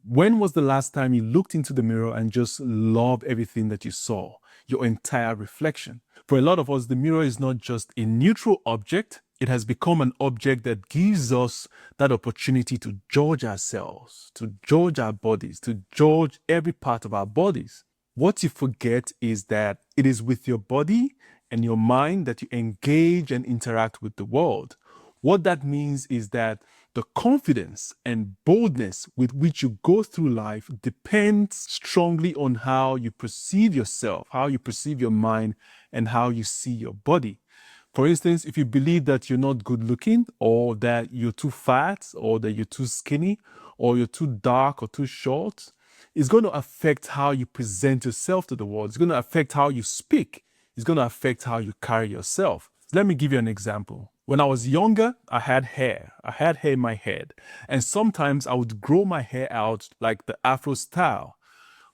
When was the last time you looked into the mirror and just loved everything that you saw, your entire reflection? For a lot of us, the mirror is not just a neutral object. It has become an object that gives us that opportunity to judge ourselves, to judge our bodies, to judge every part of our bodies. What you forget is that it is with your body and your mind that you engage and interact with the world. What that means is that the confidence and boldness with which you go through life depends strongly on how you perceive yourself, how you perceive your mind, and how you see your body. For instance, if you believe that you're not good looking, or that you're too fat, or that you're too skinny, or you're too dark or too short, it's going to affect how you present yourself to the world. It's going to affect how you speak. It's going to affect how you carry yourself. Let me give you an example. When I was younger, I had hair. I had hair in my head. And sometimes I would grow my hair out like the Afro style.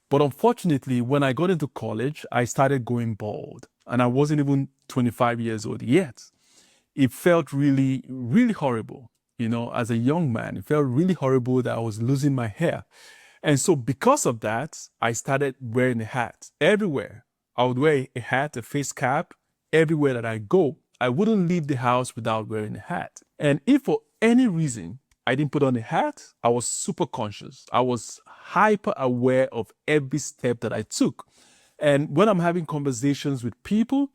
But unfortunately, when I got into college, I started going bald. And I wasn't even 25 years old yet. It felt really, really horrible. As a young man, it felt really horrible that I was losing my hair. And so because of that, I started wearing a hat everywhere. I would wear a hat, a face cap, everywhere that I go. I wouldn't leave the house without wearing a hat. And if for any reason I didn't put on a hat, I was super conscious. I was hyper aware of every step that I took. And when I'm having conversations with people,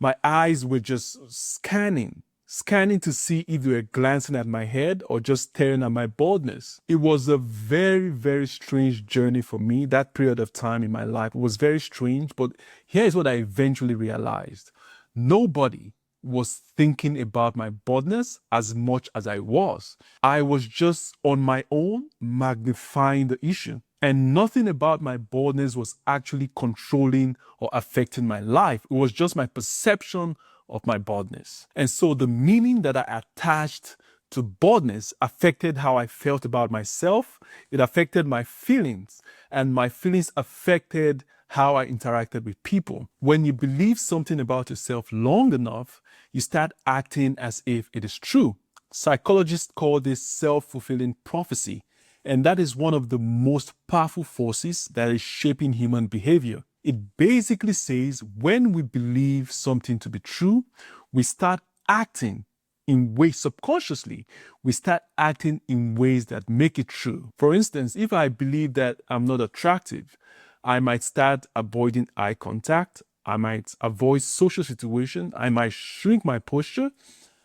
my eyes were just scanning to see if they were glancing at my head or just staring at my baldness. It was a very, very strange journey for me. That period of time in my life was very strange, but here's what I eventually realized. Nobody was thinking about my baldness as much as I was. I was just on my own magnifying the issue. And nothing about my baldness was actually controlling or affecting my life. It was just my perception of my baldness. And so the meaning that I attached to baldness affected how I felt about myself. It affected my feelings, and my feelings affected how I interacted with people. When you believe something about yourself long enough, you start acting as if it is true. Psychologists call this self-fulfilling prophecy, and that is one of the most powerful forces that is shaping human behavior. It basically says when we believe something to be true, we start acting in ways subconsciously. We start acting in ways that make it true. For instance, if I believe that I'm not attractive, I might start avoiding eye contact. I might avoid social situations. I might shrink my posture.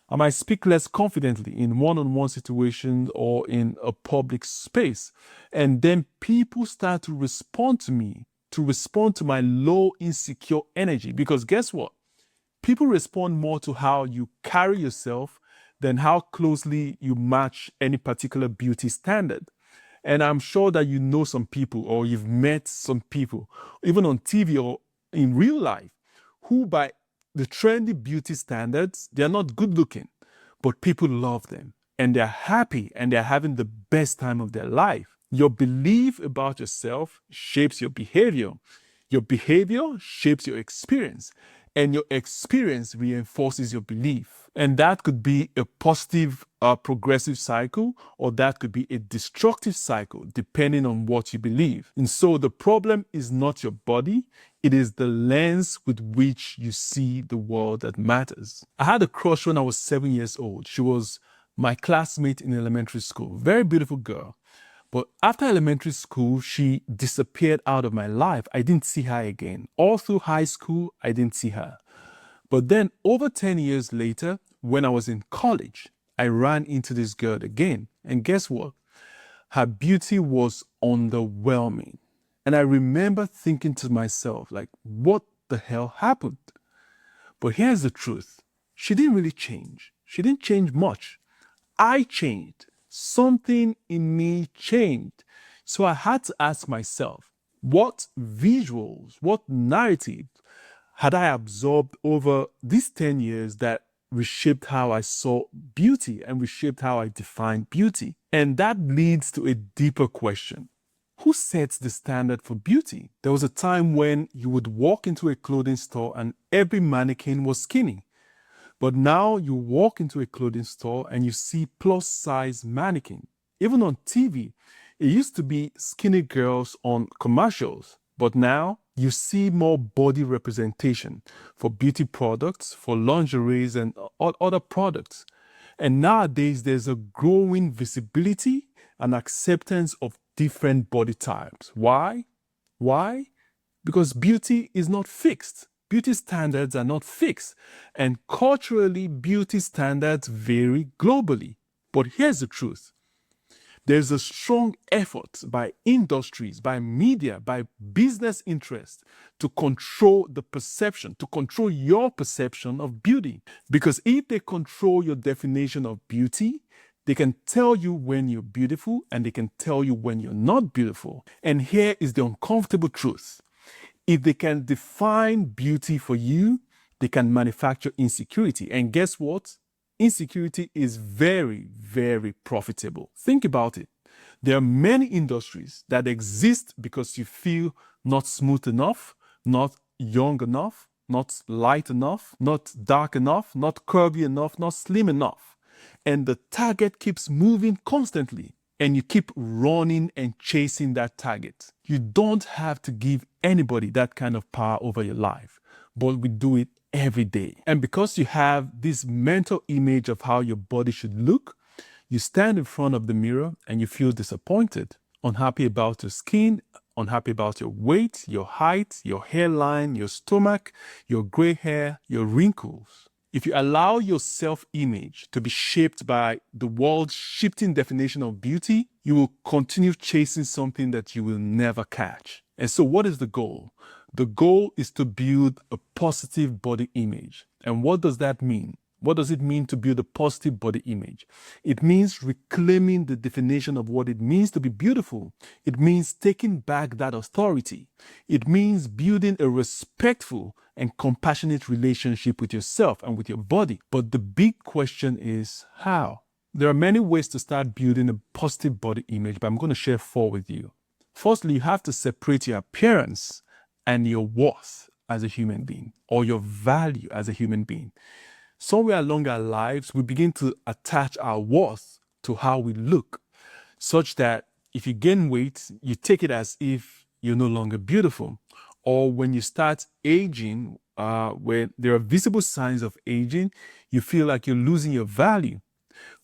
I might speak less confidently in one-on-one situations or in a public space. And then people start to respond to me, to respond to my low, insecure energy. Because guess what? People respond more to how you carry yourself than how closely you match any particular beauty standard. And I'm sure that you know some people, or you've met some people, even on TV or in real life, who by the trendy beauty standards, they're not good looking, but people love them and they're happy and they're having the best time of their life. Your belief about yourself shapes your behavior. Your behavior shapes your experience, and your experience reinforces your belief. And that could be a positive, progressive cycle, or that could be a destructive cycle, depending on what you believe. And so the problem is not your body, it is the lens with which you see the world that matters. I had a crush when I was 7 years old. She was my classmate in elementary school, very beautiful girl. But after elementary school, she disappeared out of my life. I didn't see her again. All through high school, I didn't see her. But then over 10 years later, when I was in college, I ran into this girl again. And guess what? Her beauty was underwhelming. And I remember thinking to myself, like, what the hell happened? But here's the truth. She didn't really change. She didn't change much. I changed. Something in me changed. So I had to ask myself, what visuals, what narrative had I absorbed over these 10 years that reshaped how I saw beauty and reshaped how I defined beauty? And that leads to a deeper question. Who sets the standard for beauty? There was a time when you would walk into a clothing store and every mannequin was skinny. But now you walk into a clothing store and you see plus-size mannequin. Even on TV, It used to be skinny girls on commercials, but now you see more body representation for beauty products, for lingeries, and other products. And nowadays, there's a growing visibility and acceptance of different body types. Why? Why? Because beauty is not fixed. Beauty standards are not fixed. And culturally, beauty standards vary globally. But here's the truth: there's a strong effort by industries, by media, by business interests to control the perception, to control your perception of beauty. Because if they control your definition of beauty, they can tell you when you're beautiful and they can tell you when you're not beautiful. And here is the uncomfortable truth: if they can define beauty for you, they can manufacture insecurity. And guess what? Insecurity is very, very profitable. Think about it. There are many industries that exist because you feel not smooth enough, not young enough, not light enough, not dark enough, not curvy enough, not slim enough. And the target keeps moving constantly, and you keep running and chasing that target. You don't have to give anybody that kind of power over your life, but we do it every day. And because you have this mental image of how your body should look, you stand in front of the mirror and you feel disappointed, unhappy about your skin, unhappy about your weight, your height, your hairline, your stomach, your gray hair, your wrinkles. If you allow your self-image to be shaped by the world's shifting definition of beauty, you will continue chasing something that you will never catch. And so what is the goal? The goal is to build a positive body image. And what does that mean? What does it mean to build a positive body image? It means reclaiming the definition of what it means to be beautiful. It means taking back that authority. It means building a respectful and compassionate relationship with yourself and with your body. But the big question is how? There are many ways to start building a positive body image, but I'm going to share 4 with you. Firstly, you have to separate your appearance and your worth as a human being, or your value as a human being. Somewhere along our lives, we begin to attach our worth to how we look, such that if you gain weight, you take it as if you're no longer beautiful. Or when you start aging, when there are visible signs of aging, you feel like you're losing your value.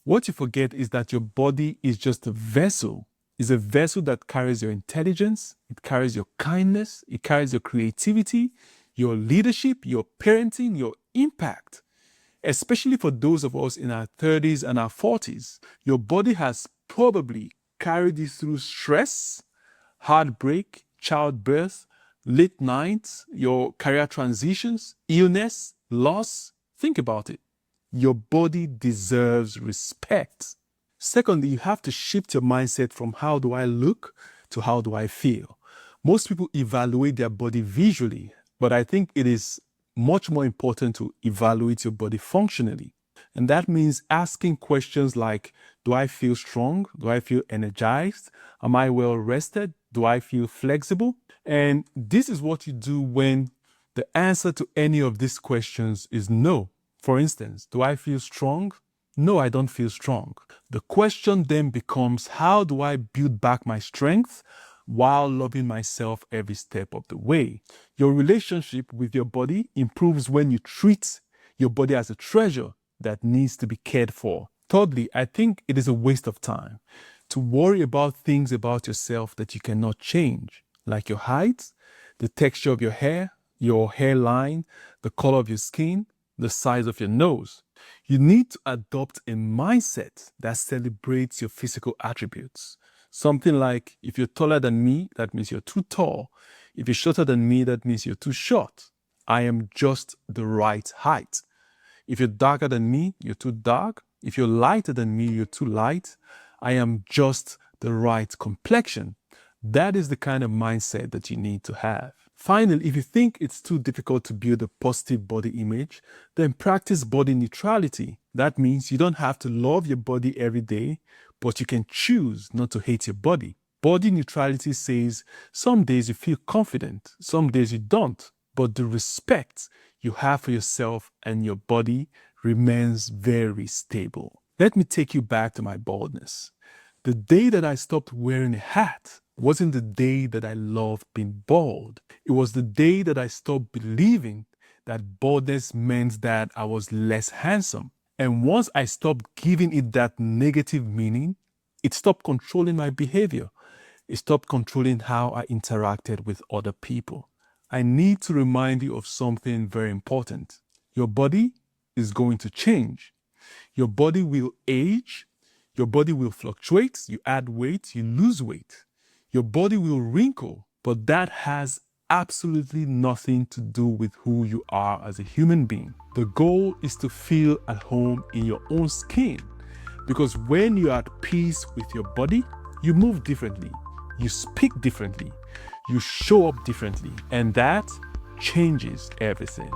What you forget is that your body is just a vessel. It's a vessel that carries your intelligence, it carries your kindness, it carries your creativity, your leadership, your parenting, your impact. Especially for those of us in our 30s and our 40s, your body has probably carried you through stress, heartbreak, childbirth, late nights, your career transitions, illness, loss. Think about it. Your body deserves respect. Secondly, you have to shift your mindset from how do I look to how do I feel. Most people evaluate their body visually, but I think it is much more important to evaluate your body functionally. And that means asking questions like, do I feel strong? Do I feel energized? Am I well rested? Do I feel flexible? And this is what you do when the answer to any of these questions is no. For instance, do I feel strong? No, I don't feel strong. The question then becomes, how do I build back my strength while loving myself every step of the way? Your relationship with your body improves when you treat your body as a treasure that needs to be cared for. Thirdly, I think it is a waste of time to worry about things about yourself that you cannot change, like your height, the texture of your hair, your hairline, the color of your skin, the size of your nose. You need to adopt a mindset that celebrates your physical attributes. Something like, if you're taller than me, that means you're too tall. If you're shorter than me, that means you're too short. I am just the right height. If you're darker than me, you're too dark. If you're lighter than me, you're too light. I am just the right complexion. That is the kind of mindset that you need to have. Finally, if you think it's too difficult to build a positive body image, then practice body neutrality. That means you don't have to love your body every day, but you can choose not to hate your body. Body neutrality says some days you feel confident, some days you don't, but the respect you have for yourself and your body remains very stable. Let me take you back to my baldness. The day that I stopped wearing a hat wasn't the day that I loved being bald. It was the day that I stopped believing that baldness meant that I was less handsome. And once I stopped giving it that negative meaning, it stopped controlling my behavior. It stopped controlling how I interacted with other people. I need to remind you of something very important. Your body is going to change. Your body will age. Your body will fluctuate. You add weight, you lose weight. Your body will wrinkle, but that has absolutely nothing to do with who you are as a human being. The goal is to feel at home in your own skin, because when you're at peace with your body, you move differently, you speak differently, you show up differently, and that changes everything.